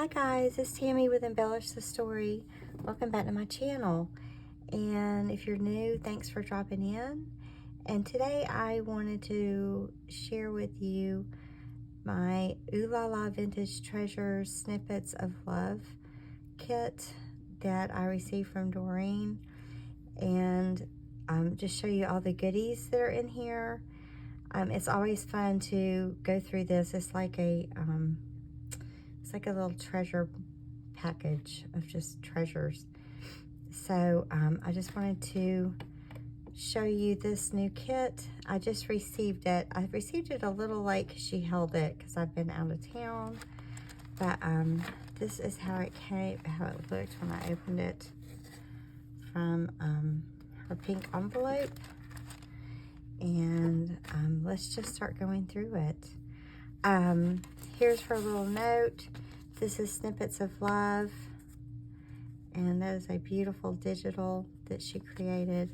Hi guys, it's Tammy with Embellish the Story. Welcome back to my channel. And if you're new, thanks for dropping in. And today I wanted to share with you my Oohlala Vintage Treasures Snippets of Love kit that I received from Doreen. And just show you all the goodies that are in here. It's always fun to go through this. It's like a little treasure package of just treasures. So I just wanted to show you this new kit. I just received it. I received it a little late because she held it because I've been out of town. But this is how it came, how it looked when I opened it from her pink envelope. And let's just start going through it. Here's her little note. This is Snippets of Love, and that is a beautiful digital that she created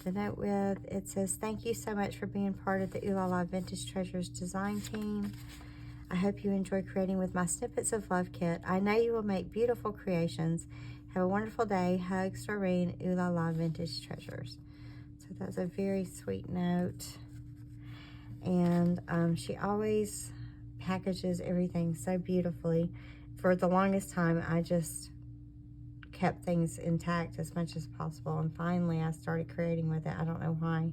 the note with. It says, "Thank you so much for being part of the Oohlala Vintage Treasures design team. I hope you enjoy creating with my Snippets of Love kit. I know you will make beautiful creations. Have a wonderful day. Hugs, Doreen, Oohlala Vintage Treasures." So that's a very sweet note. And she always packages everything so beautifully. For the longest time, I just kept things intact as much as possible, and finally I started creating with it. I don't know why.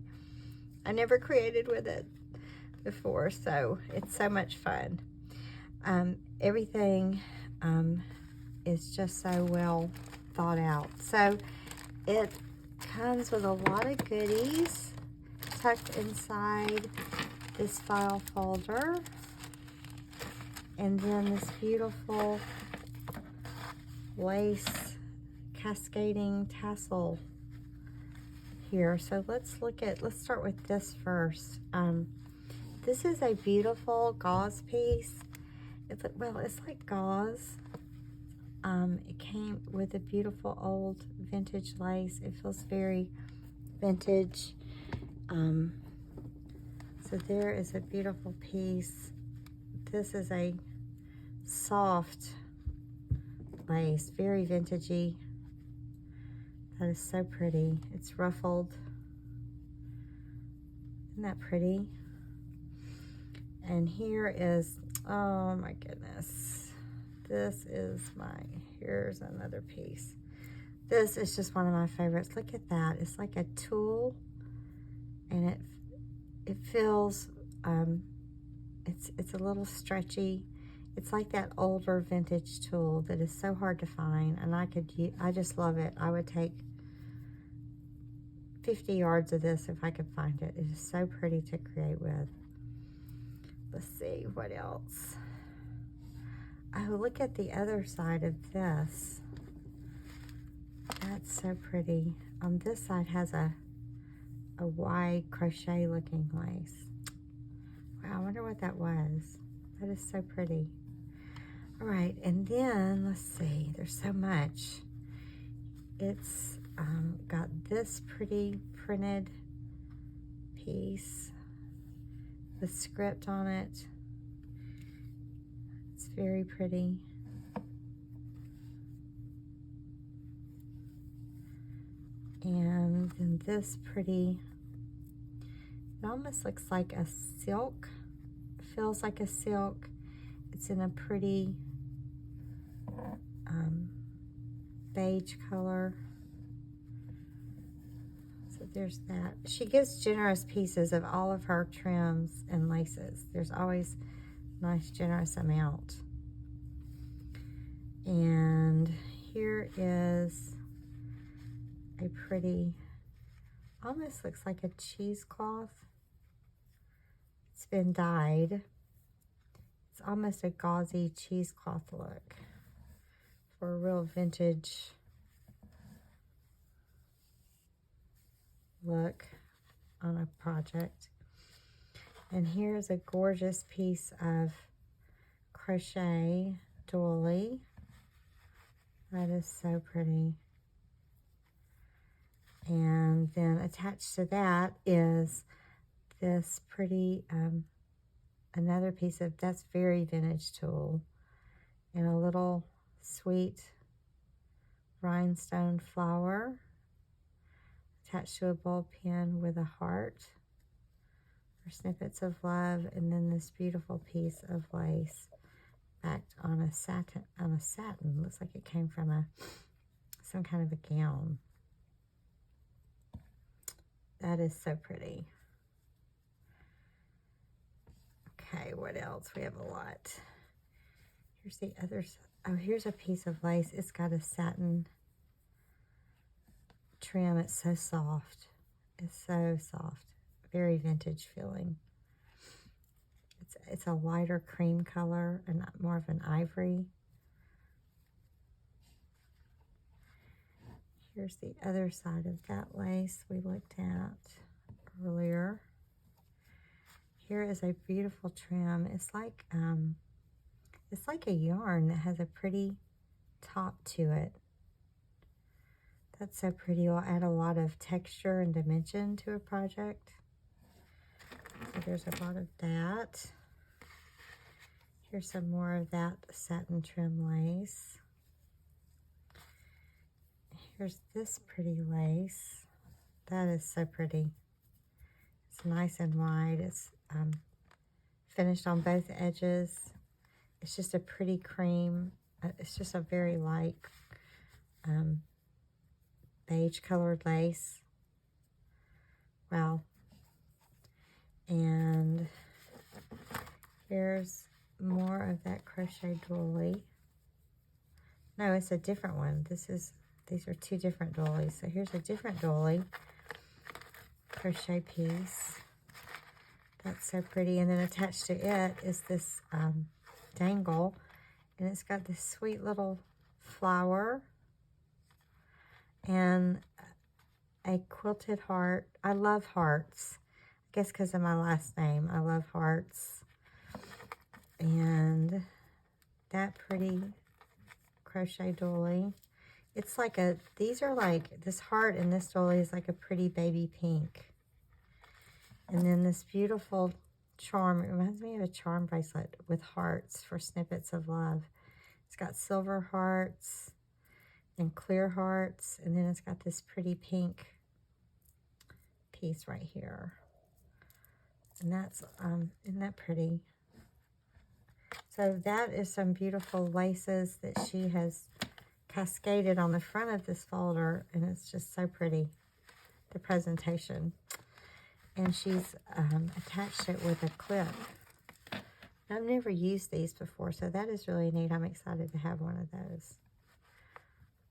I never created with it before, so it's so much fun. Everything is just so well thought out. So it comes with a lot of goodies tucked inside this file folder. And then this beautiful lace cascading tassel here. So let's start with this first. This is a beautiful gauze piece. It's like gauze. It came with a beautiful old vintage lace. It feels very vintage. So there is a beautiful piece. This is a soft lace, very vintagey. That is so pretty. It's ruffled. Isn't that pretty? And here is, oh my goodness, here's another piece. This is just one of my favorites. Look at that. It's like a tulle, and it feels, it's a little stretchy. It's like that older vintage tulle that is so hard to find, and I just love it. I would take 50 yards of this if I could find it. It is so pretty to create with. Let's see, what else? Oh, look at the other side of this. That's so pretty. On this side has a wide crochet looking lace. Wow, I wonder what that was. That is so pretty. All right, and then let's see, there's so much. It's got this pretty printed piece with script on it. It's very pretty. And then this pretty, it almost looks like a silk. It feels like a silk. It's in a pretty beige color. So there's that. She gives generous pieces of all of her trims and laces. There's always a nice generous amount. And here is a pretty, almost looks like a cheesecloth. It's been dyed. It's almost a gauzy cheesecloth look for a real vintage look on a project. And here's a gorgeous piece of crochet doily. That is so pretty. And then attached to that is this pretty, another piece of, that's very vintage tulle. and a little sweet rhinestone flower attached to a ball pin with a heart for snippets of love, and then this beautiful piece of lace backed on a satin. Looks like it came from some kind of a gown. That is so pretty. Okay, what else? We have a lot. Here's the others. Oh, here's a piece of lace. It's got a satin trim. It's so soft. It's so soft. Very vintage feeling. It's a lighter cream color and more of an ivory. Here's the other side of that lace we looked at earlier. Here is a beautiful trim. It's like a yarn that has a pretty top to it. That's so pretty. It'll add a lot of texture and dimension to a project. So there's a lot of that. Here's some more of that satin trim lace. Here's this pretty lace. That is so pretty. It's nice and wide. It's finished on both edges. It's just a pretty cream. It's just a very light beige colored lace. Wow. And here's more of that crochet doily. No, it's a different one. These are two different doilies. So here's a different doily crochet piece. That's so pretty. And then attached to it is this dangle, and it's got this sweet little flower and a quilted heart. I love hearts. I guess because of my last name. I love hearts. And that pretty crochet doily. It's like these are like, this heart in this doily is like a pretty baby pink. And then this beautiful charm, it reminds me of a charm bracelet with hearts for snippets of love. It's got silver hearts and clear hearts, and then it's got this pretty pink piece right here. And that's, isn't that pretty? So that is some beautiful laces that she has cascaded on the front of this folder, and it's just so pretty, the presentation. And she's attached it with a clip. I've never used these before, so that is really neat. I'm excited to have one of those.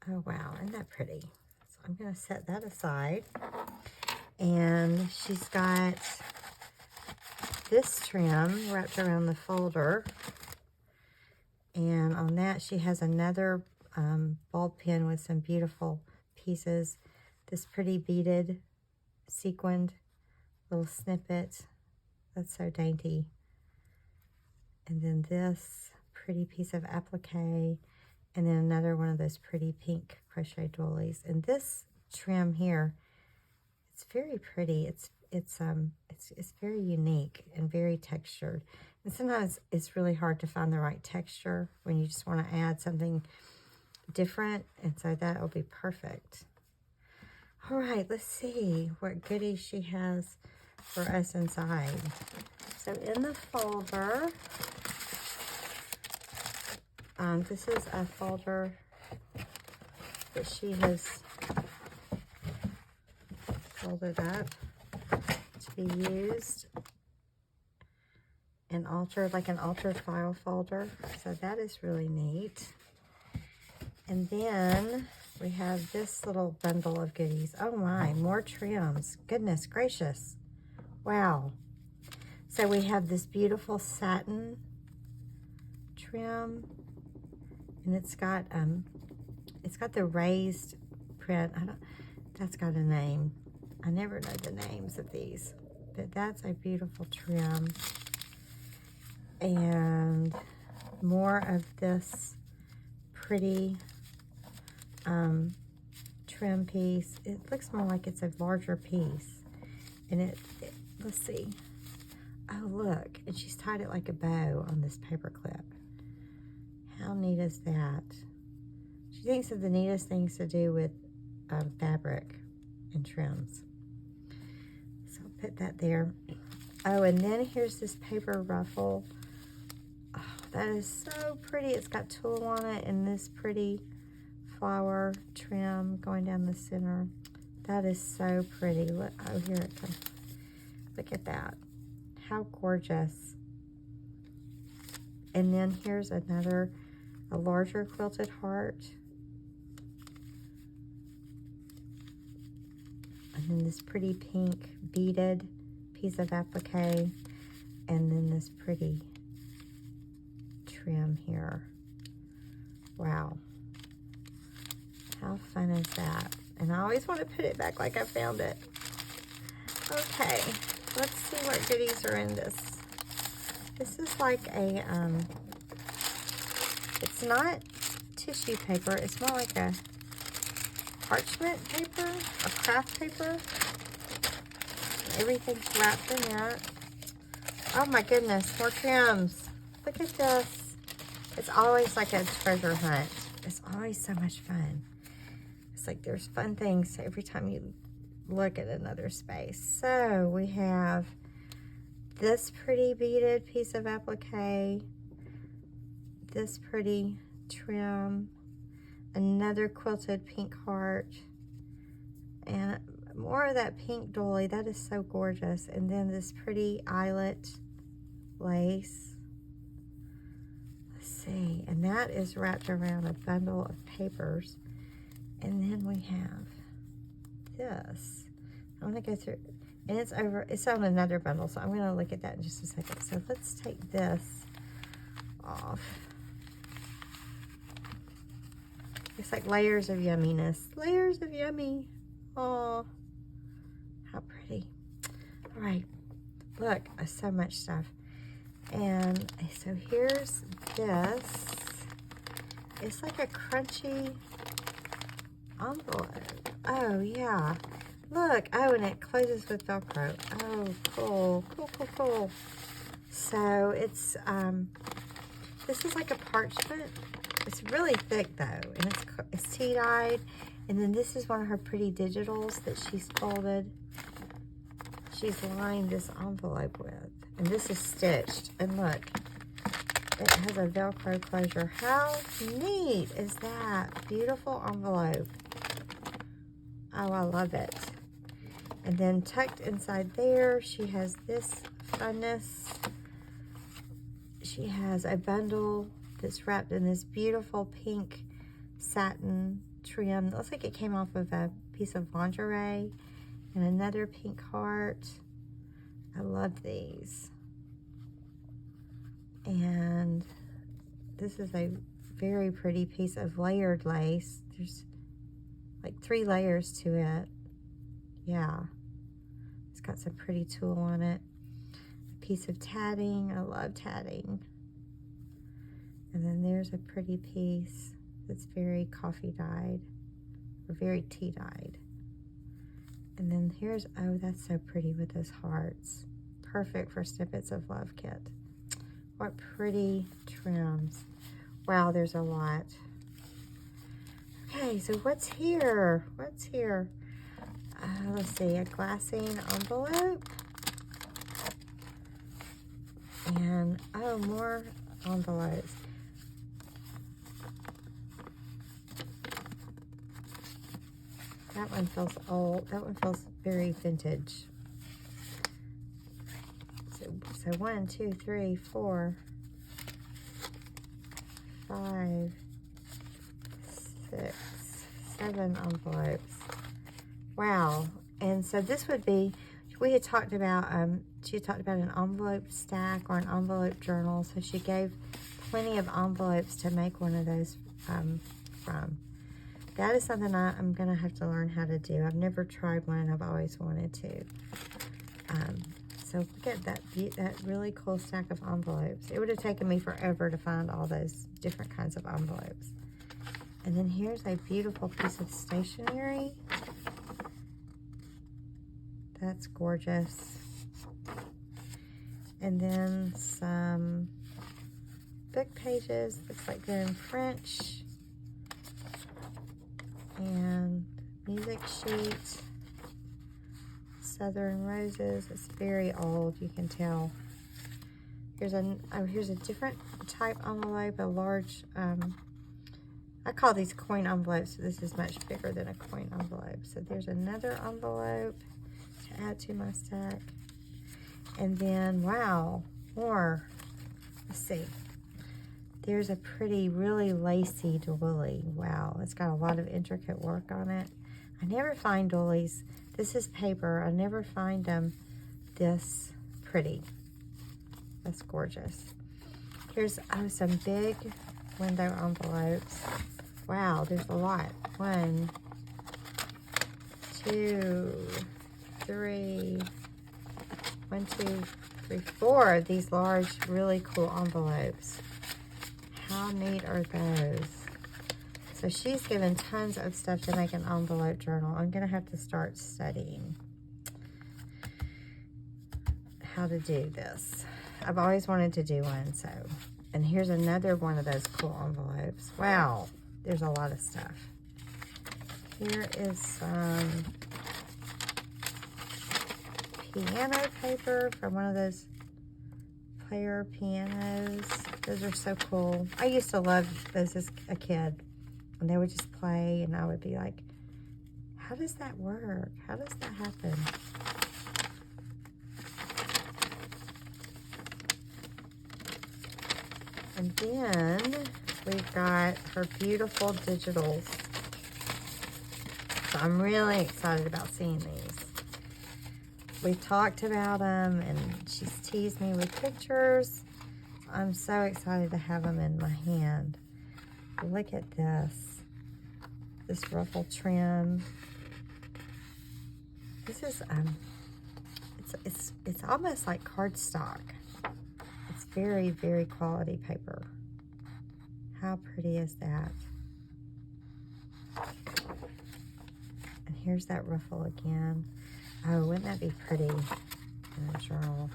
Oh, wow, isn't that pretty? So I'm going to set that aside. And she's got this trim wrapped around the folder. And on that, she has another ball pin with some beautiful pieces. This pretty beaded, sequined little snippet. That's so dainty. And then this pretty piece of applique. And then another one of those pretty pink crochet doilies. And this trim here, it's very pretty. It's very unique and very textured. And sometimes it's really hard to find the right texture when you just want to add something different. And so that will be perfect. All right, let's see what goodies she has for us inside. So in the folder, this is a folder that she has folded up to be used and altered, like an altered file folder. So that is really neat. And then we have this little bundle of goodies. Oh my, more trims. Goodness gracious. Wow. So we have this beautiful satin trim, and it's got the raised print. That's got a name. I never know the names of these, but that's a beautiful trim. And more of this pretty trim piece. It looks more like it's a larger piece. And let's see. Oh, look. And she's tied it like a bow on this paper clip. How How neat is that? She thinks of the neatest things to do with fabric and trims. So I'll put that there. Oh, and then here's this paper ruffle. Oh, that is so pretty. It's got tulle on it and this pretty flower trim going down the center. That is so pretty. Look, oh, here it comes. Look at that. How gorgeous. And then here's another, a larger quilted heart. And then this pretty pink beaded piece of applique. And then this pretty trim here. Wow. How fun is that? And I always want to put it back like I found it. Okay, let's see what goodies are in this. This is like a, it's not tissue paper. It's more like a parchment paper, a craft paper. Everything's wrapped in that. Oh my goodness, more trims. Look at this. It's always like a treasure hunt. It's always so much fun. It's like there's fun things every time you look at another space. So we have this pretty beaded piece of applique, this pretty trim, another quilted pink heart, and more of that pink dolly. That is so gorgeous. And then this pretty eyelet lace. Let's see. And that is wrapped around a bundle of papers. And then we have this. I'm going to go through, and it's on another bundle, so I'm going to look at that in just a second. So let's take this off. It's like layers of yumminess. Layers of yummy. Oh, how pretty. All right, look, so much stuff. And so here's this. It's like a crunchy envelope. Oh, yeah. Look. Oh, and it closes with Velcro. Oh, cool. Cool, cool, cool. So it's, this is like a parchment. It's really thick, though. And it's tea-dyed. And then this is one of her pretty digitals that she's folded. She's lined this envelope with. And this is stitched. And look. It has a Velcro closure. How neat is that? Beautiful envelope. Oh, I love it. And then tucked inside there, she has this funness. She has a bundle that's wrapped in this beautiful pink satin trim. It looks like it came off of a piece of lingerie. And another pink heart. I love these. And this is a very pretty piece of layered lace. There's like 3 layers to it. Yeah. It's got some pretty tulle on it. A piece of tatting. I love tatting. And then there's a pretty piece that's very coffee dyed, or very tea dyed. And then here's, oh, that's so pretty with those hearts. Perfect for Snippets of Love kit. What pretty trims. Wow, there's a lot. Okay, so what's here? What's here? Let's see, a glassine envelope. And, oh, more envelopes. That one feels old. That one feels very vintage. So 1, 2, 3, 4, 5, 6, 7 envelopes. Wow. And so this would be, we had talked about, she had talked about an envelope stack or an envelope journal. So she gave plenty of envelopes to make one of those from. That is something I'm going to have to learn how to do. I've never tried one and I've always wanted to. So look at that really cool stack of envelopes. It would have taken me forever to find all those different kinds of envelopes. And then here's a beautiful piece of stationery. That's gorgeous. And then some book pages. Looks like they're in French. And music sheet. Southern Roses. It's very old, you can tell. Here's a different type envelope, a large, I call these coin envelopes, so this is much bigger than a coin envelope. So there's another envelope to add to my stack. And then, wow, more. Let's see. There's a pretty, really lacy doily. Wow, it's got a lot of intricate work on it. I never find doilies. This is paper. I never find them this pretty. That's gorgeous. Here's some big window envelopes. Wow, there's a lot. 1, 2, 3. 1, 2, 3, 4 of these large, really cool envelopes. How neat are those? So she's given tons of stuff to make an envelope journal. I'm gonna have to start studying how to do this. I've always wanted to do one, so. And here's another one of those cool envelopes. Wow, there's a lot of stuff. Here is some piano paper from one of those player pianos. Those are so cool. I used to love those as a kid. And they would just play, and I would be like, how does that work? How does that happen? And then we've got her beautiful digitals. So I'm really excited about seeing these. We've talked about them, and she's teased me with pictures. I'm so excited to have them in my hand. Look at this ruffle trim. This is it's almost like cardstock. It's very, very quality paper. How pretty is that? And here's that ruffle again. Oh, wouldn't that be pretty in a journal?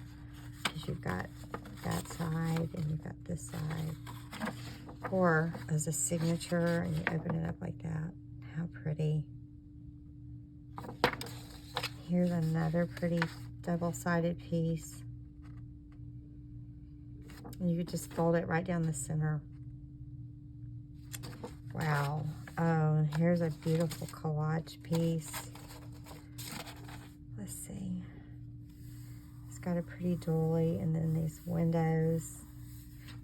Because you've got that side and you've got this side. Or as a signature, and you open it up like that. How pretty. Here's another pretty double-sided piece. And you could just fold it right down the center. Wow. Oh, and here's a beautiful collage piece. Let's see. It's got a pretty doily, and then these windows.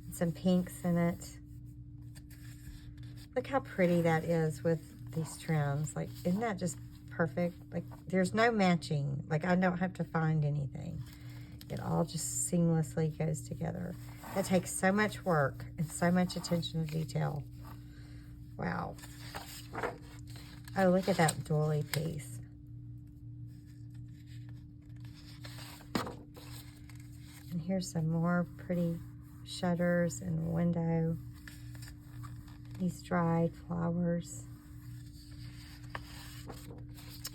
And some pinks in it. Look how pretty that is with these trims. Like, isn't that just perfect? Like, there's no matching. Like, I don't have to find anything. It all just seamlessly goes together. That takes so much work and so much attention to detail. Wow. Oh, look at that doily piece. And here's some more pretty shutters and window. These dried flowers.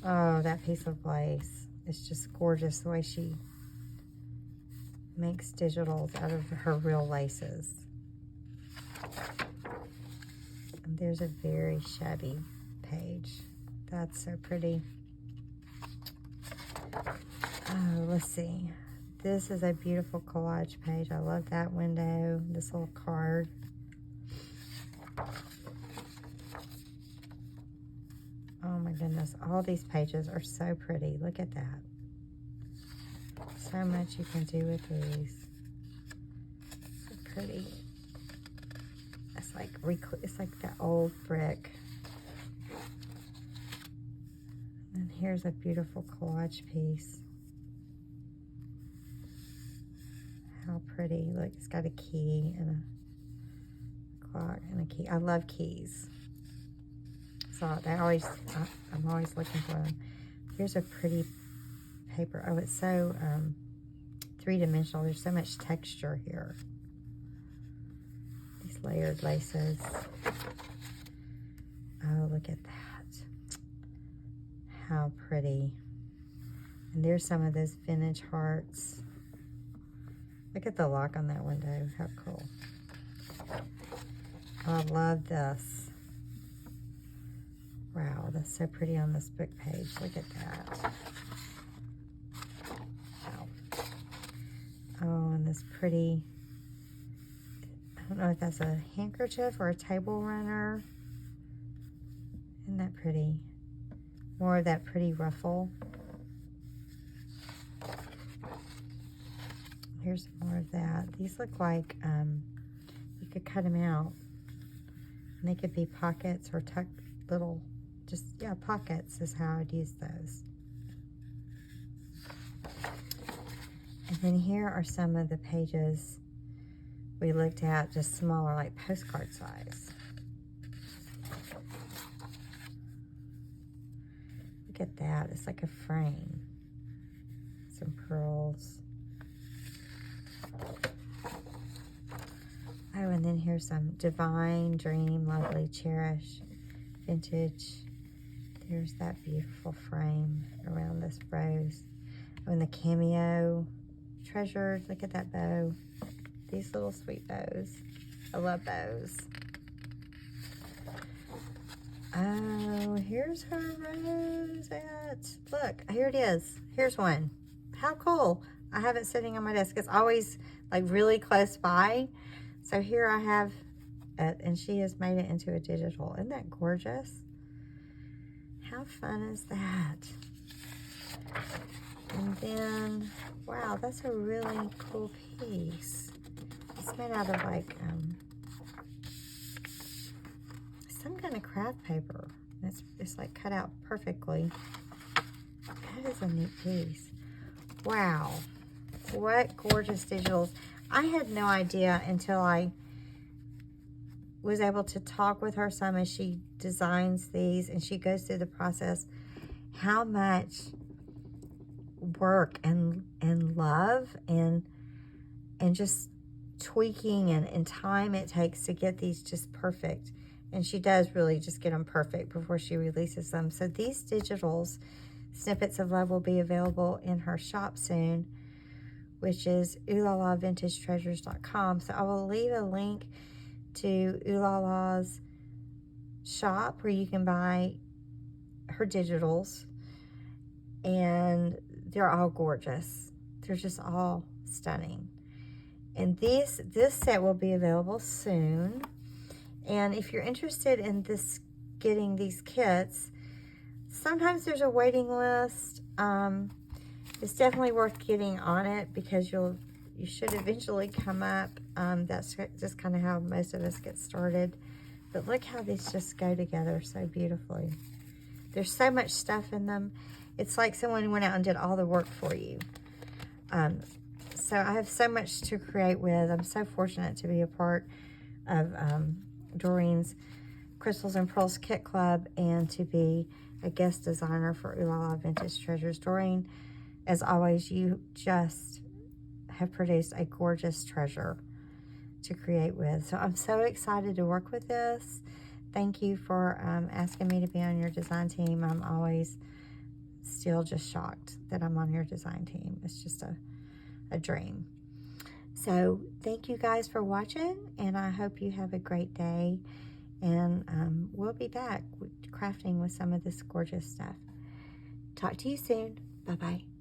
Oh, that piece of lace. It's just gorgeous the way she makes digitals out of her real laces. And there's a very shabby page. That's so pretty. Oh, let's see. This is a beautiful collage page. I love that window, this little card. Oh my goodness, all these pages are so pretty. Look at that. So much you can do with these. So pretty. It's like that old brick. And here's a beautiful collage piece. How pretty. Look, it's got a key and a clock and a key. I love keys. So I'm always looking for them. Here's a pretty paper. Oh, it's so three-dimensional. There's so much texture here. These layered laces. Oh, look at that. How pretty. And there's some of those vintage hearts. Look at the lock on that window. How cool. I love this. Wow, that's so pretty on this book page. Look at that. Wow. Oh, and this pretty, I don't know if that's a handkerchief or a table runner. Isn't that pretty? More of that pretty ruffle. Here's more of that. These look like you could cut them out. And they could be pockets or tuck little, just, yeah, pockets is how I'd use those. And then here are some of the pages we looked at, just smaller, like postcard size. Look at that. It's like a frame. Some pearls. Oh, and then here's some Divine, Dream, Lovely, Cherish, Vintage. There's that beautiful frame around this rose. Oh, and the Cameo Treasures. Look at that bow. These little sweet bows. I love those. Oh, here's her rosette. Look, here it is. Here's one. How cool. I have it sitting on my desk. It's always like really close by. So here I have it, and she has made it into a digital. Isn't that gorgeous? How fun is that? And then, wow, that's a really cool piece. It's made out of like some kind of craft paper. It's like cut out perfectly. That is a neat piece. Wow, what gorgeous digitals. I had no idea until I was able to talk with her some as she designs these and she goes through the process, how much work and love and just tweaking and time it takes to get these just perfect. And she does really just get them perfect before she releases them. So these digitals, Snippets of Love, will be available in her shop soon, which is OohlalaVintageTreasures.com. So I will leave a link to Oohlala's shop where you can buy her digitals. And they're all gorgeous. They're just all stunning. And this set will be available soon. And if you're interested in getting these kits, sometimes there's a waiting list. It's definitely worth getting on it because you should eventually come up. That's just kind of how most of us get started. But look how these just go together so beautifully. There's so much stuff in them. It's like someone went out and did all the work for you. So I have so much to create with. I'm so fortunate to be a part of Doreen's Crystals and Pearls Kit Club and to be a guest designer for Oohlala Vintage Treasures. Doreen, as always, you just have produced a gorgeous treasure to create with. So I'm so excited to work with this. Thank you for asking me to be on your design team. I'm always still just shocked that I'm on your design team. It's just a dream. So thank you guys for watching, and I hope you have a great day. And we'll be back crafting with some of this gorgeous stuff. Talk to you soon. Bye-bye.